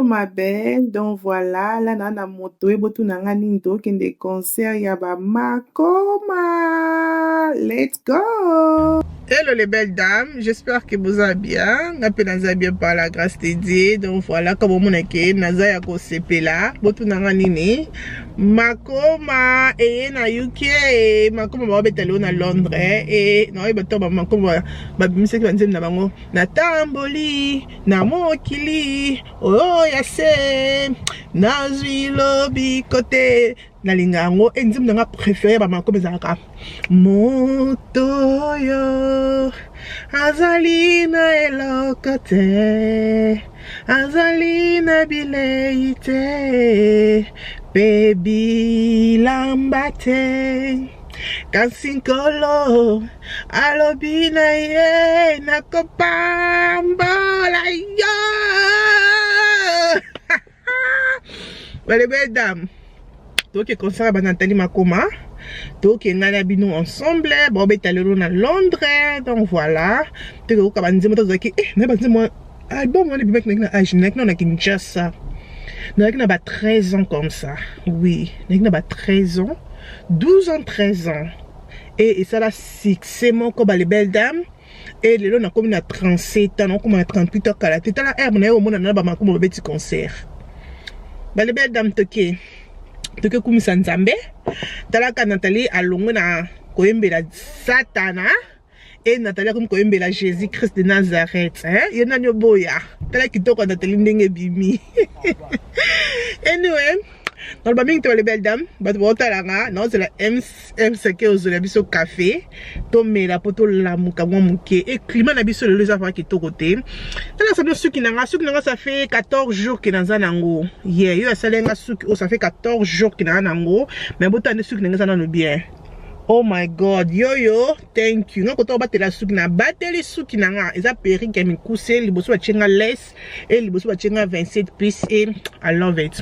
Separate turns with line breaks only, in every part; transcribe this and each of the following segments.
ma belle, donc voilà, là na moto ebotu nanga nini tokende concert ya ba Makoma. Let's go! Hello les belles dames, j'espère que vous allez bien. Nape naza bien par la grâce de Dieu. Donc voilà, comme on a dit, naza ya ko sepela, botu nanga nini Makoma et na UK, Makoma ba betalo na Londres et na beto ba Makoma ba bimise ki banzem na bango na tamboli na mokili oh yase na zwilo bi côté na lingango enzim nanga préféré ba Makoma zaka moto yo azalina elokote azalina bileite baby lambate kansinkolo alobina ye nakopambola yo. Wale bedam toke concert ba Nathalie Makoma toke ngana bino ensemble bo betalero na Londres. Donc voilà toke ko banzimo tozaki na banzimo album on est bien na âge na Kinshasa. N'a pas 13 ans comme ça. Oui, n'a pas 13 ans. 12 ans, 13 ans. Et ça là, c'est mon comme les belles dames. Et les gens ont comme 37 ans, comme 38 ans. Tu as la herbe, on a au monde, on a comme un petit concert. Les belles dames, tu es comme Sanzambe. Tu as la Nathalie à l'ongle na Koyembe la Satana. Et Nathalie comme Koyembe la Jésus-Christ de Nazareth. Il y en a une boya. Tala kitoko Nathalie ndenge bimi. Anyway, dans le babing to les belles dames, but wotalanga, non c'est la MCK aux biso café, tomé la poto la muka muke et climat na biso le les affaires qui to côté. Tala ça suki nanga ça fait 14 jours que dans nango. Yeah, yo salenga suki ça fait 14 jours que dans nango, mais botane suki nanga ça non bien. Oh my god, yo, thank you. Nako to batela suki na bateli suki nanga. Eza perruque ya mikuse, liboso bachenga lace et liboso bachenga 27 pièces et I love it.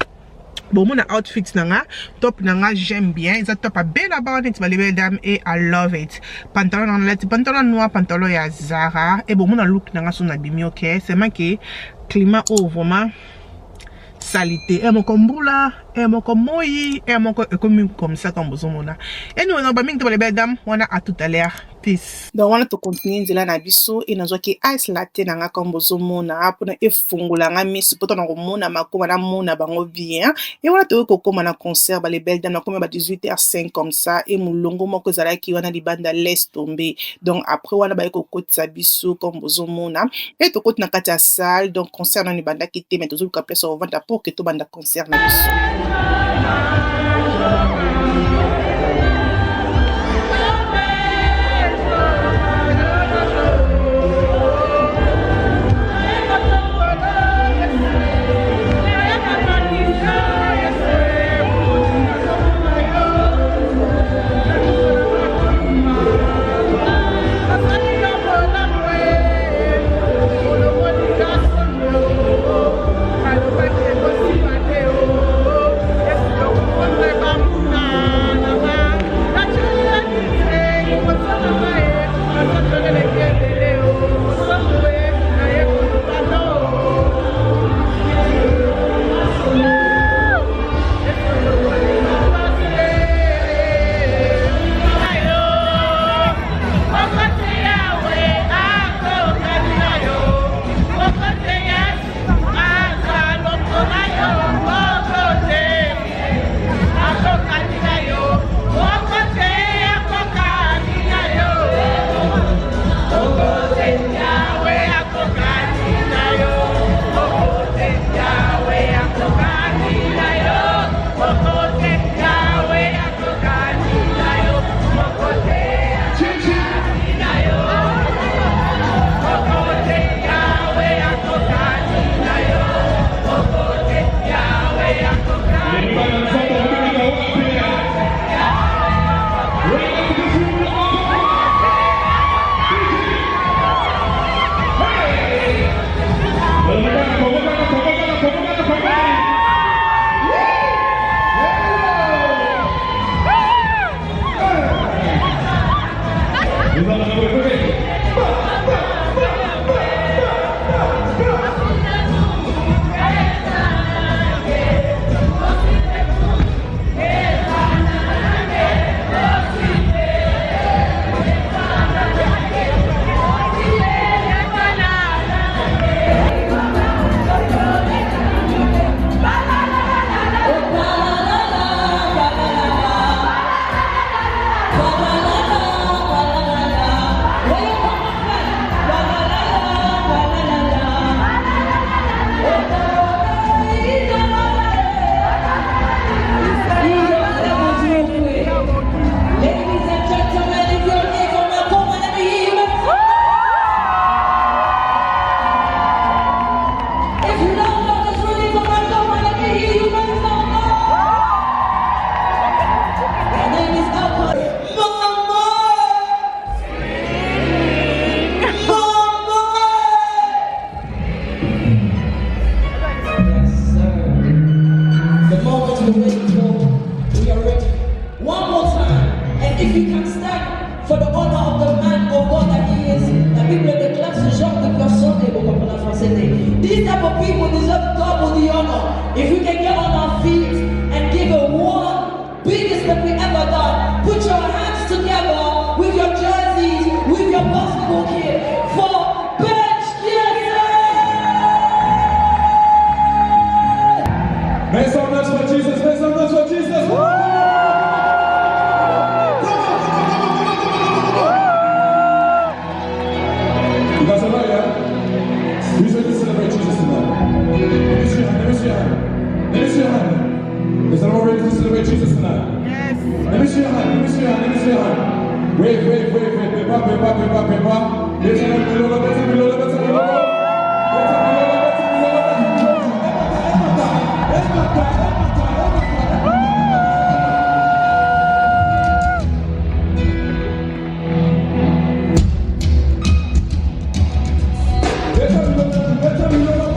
Bon, mon outfit nanga, top nanga, j'aime bien. Eza top a belle abondante, les belles dames et I love it. Pantalon nanga, pantalon noir, pantalon ya Zara. Et bon, mon look nanga son abimi, ok. C'est moi qui climat haut, vraiment. Salité et mon komboula et mon komoyi et mon comme ça comme besoin là et nous on va bien les belles dames on a à tout à l'heure peace. Donc on a tout continuer de la nabiso et nous qui ice latte nanga comme besoin na pour e fungula nga miss pour ton mona Makoma na mona bango bien et on a tout comme na concert les belles dames comme 18h05 comme ça et mulongo moko zala ki wana di banda laisse tomber. Donc après on a ba ko kotsa biso comme besoin na et to kot na kati ya salle. Donc concert na ni banda ki te mais toujours ka place au vent pour que tout banda concert na biso.
These type of people deserve double the honor. If we can get on our feet and give a one biggest that we ever done, put your hands together with your jerseys, with your basketball kit for Bench
Make some noise for Jesus, make some noise for Jesus. Come on. You guys are right, yeah? Who's ready to celebrate Jesus tonight? Let me see your hand, let me see your hand. Let me see your hand. Is anyone ready to celebrate Jesus tonight?
Yes.
Let me see your hand, let me see your hand, let me see your hand. Wave. Paper. Let's below, better below.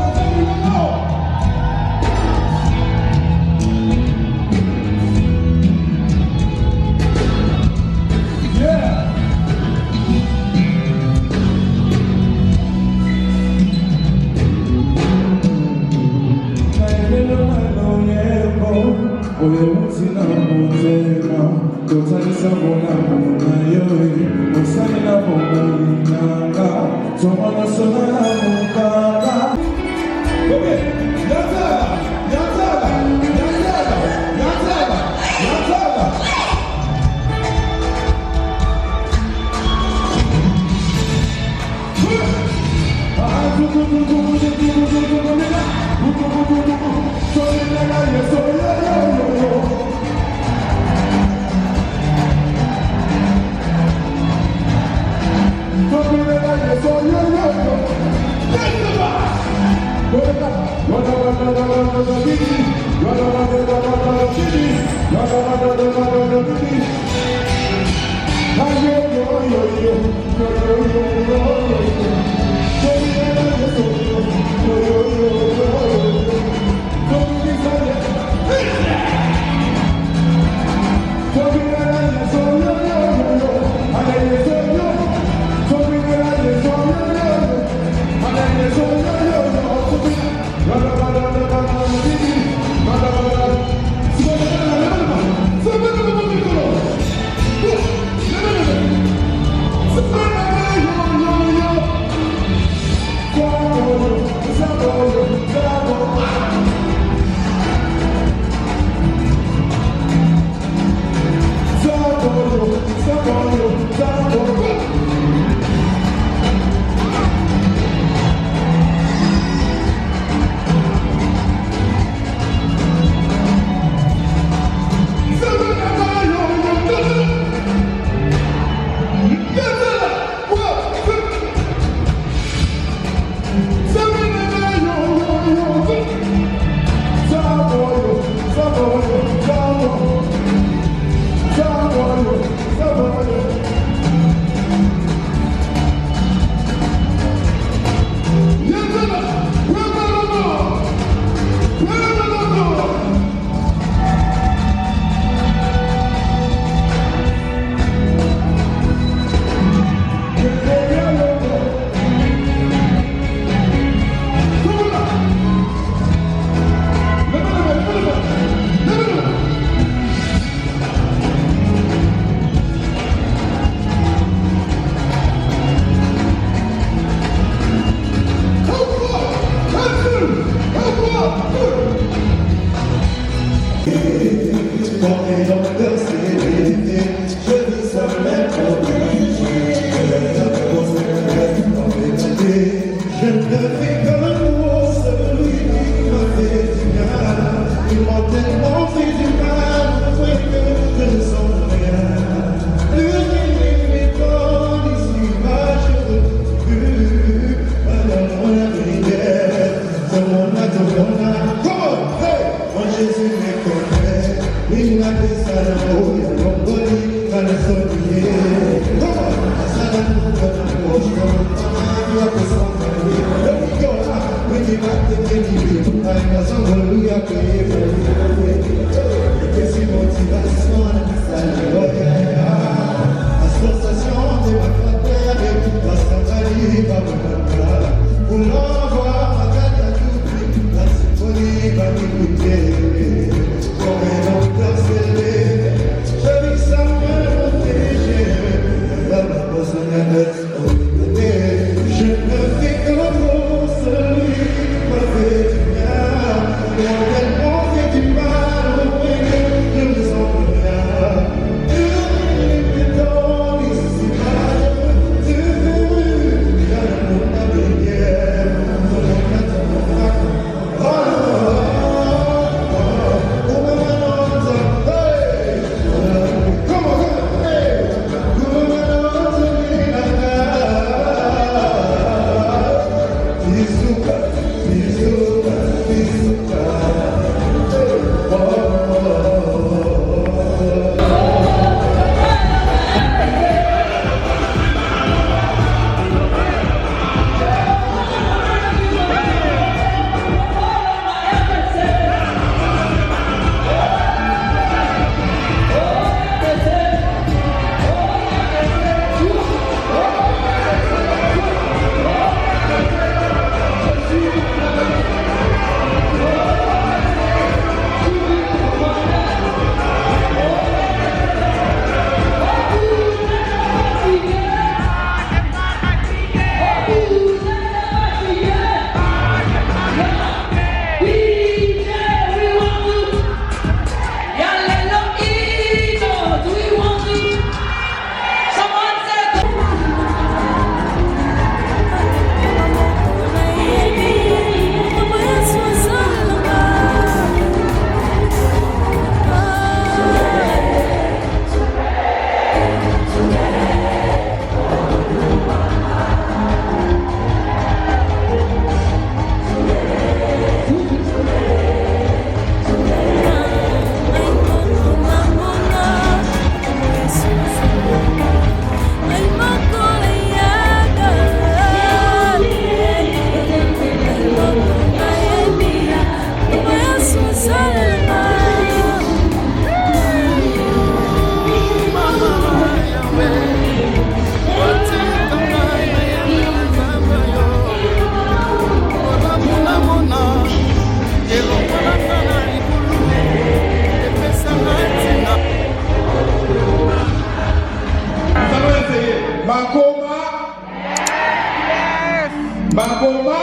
Makoma.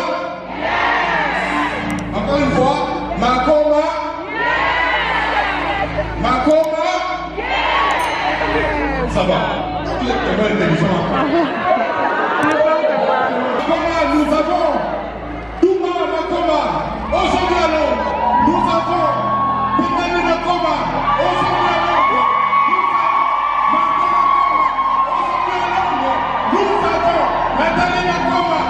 Encore une fois, Makoma. Makoma. Ça va. Tu es tellement intelligent. Makoma, nous avons Touma Makoma. Aujourd'hui à Londres, nous avons Pimani Makoma. Aujourd'hui à Londres, nous avons Nathalie Makoma.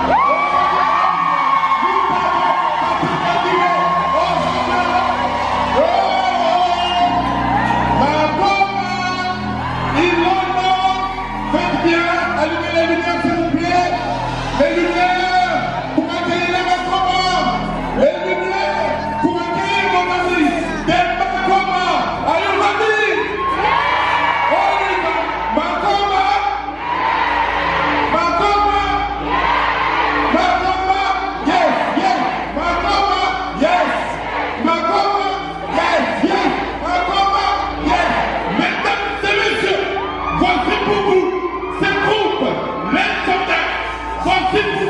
Voici pour vous, ce groupe, l'insondable, voici pour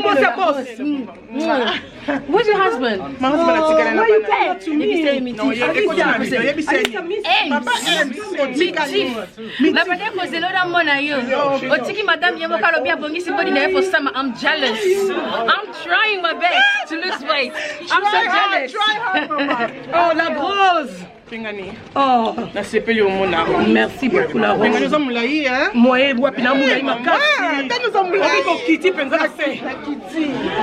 Almost a boss.
Where's your husband?
My husband is together.
Why you come to me?
No, you be saying. Papa
I'm jealous. I'm trying my best to lose weight. I'm so jealous.
Try her, Mama.
Oh, la grosse.
Pingani.
Oh,
Na sepeli omona.
merci beaucoup la
Pingani
rose.
uza mulai, hein?
Moi, wapi na mulai makasi.
Tani uza mulai.
Ko kiti penza na se.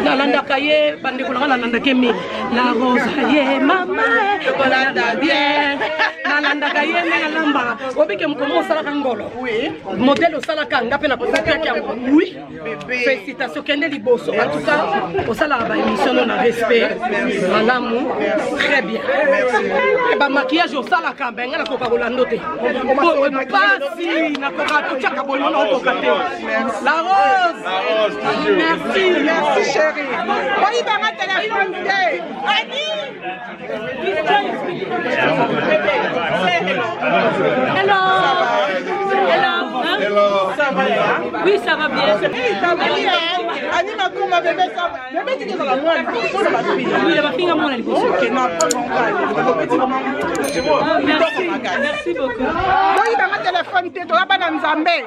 Na landa kaye bande ko na landa ke mi. La rose ye mama ko landa bien. Na landa kaye na lamba. Obi ke mkomo sala kangolo.
Oui.
Modèle osala kanga pe na ko sapia kyango. Oui. Félicitations kende liboso. En tout cas, osala ba émission na respect. Malamu. Très bien. Ba maquillage osala kamba ngana ko kolando te. Pasi na ko ka tuchaka bono na ko kate. La rose.
Merci, merci chérie. Oui, il va mettre la téléphone.
Hello. Hello.
Ça va, hein?
Oui, ça va bien.
Hey, ça va bien. Annie m'a dit, ma bébé, ça va. Bébé, tu es dans la moelle.
Oui, la fille à moi, elle est
Ok, non, pas
Merci beaucoup.
Oui, il va mettre la téléphone. Tu vas pas dans Zambé.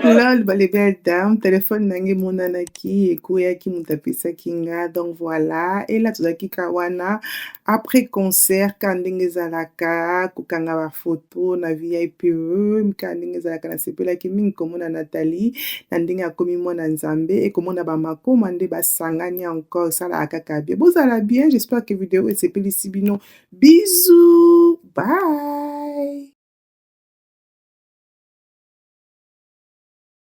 Lol, les belles dames, téléphone nange monanaki ekoyaki mutapesaki nga, donc voilà. Et là tozaki kawana après concert kandenge ezalaka kokanga ba photo na VIP kandenge ezalaka na sepelaki mingi komona Nathalie na ndenge akomi mwana Nzambe et komona ba makoma nde basangani encore sala kaka bien. Bozala bien, j'espère que vidéo esepelisi bino. Bisous, bye.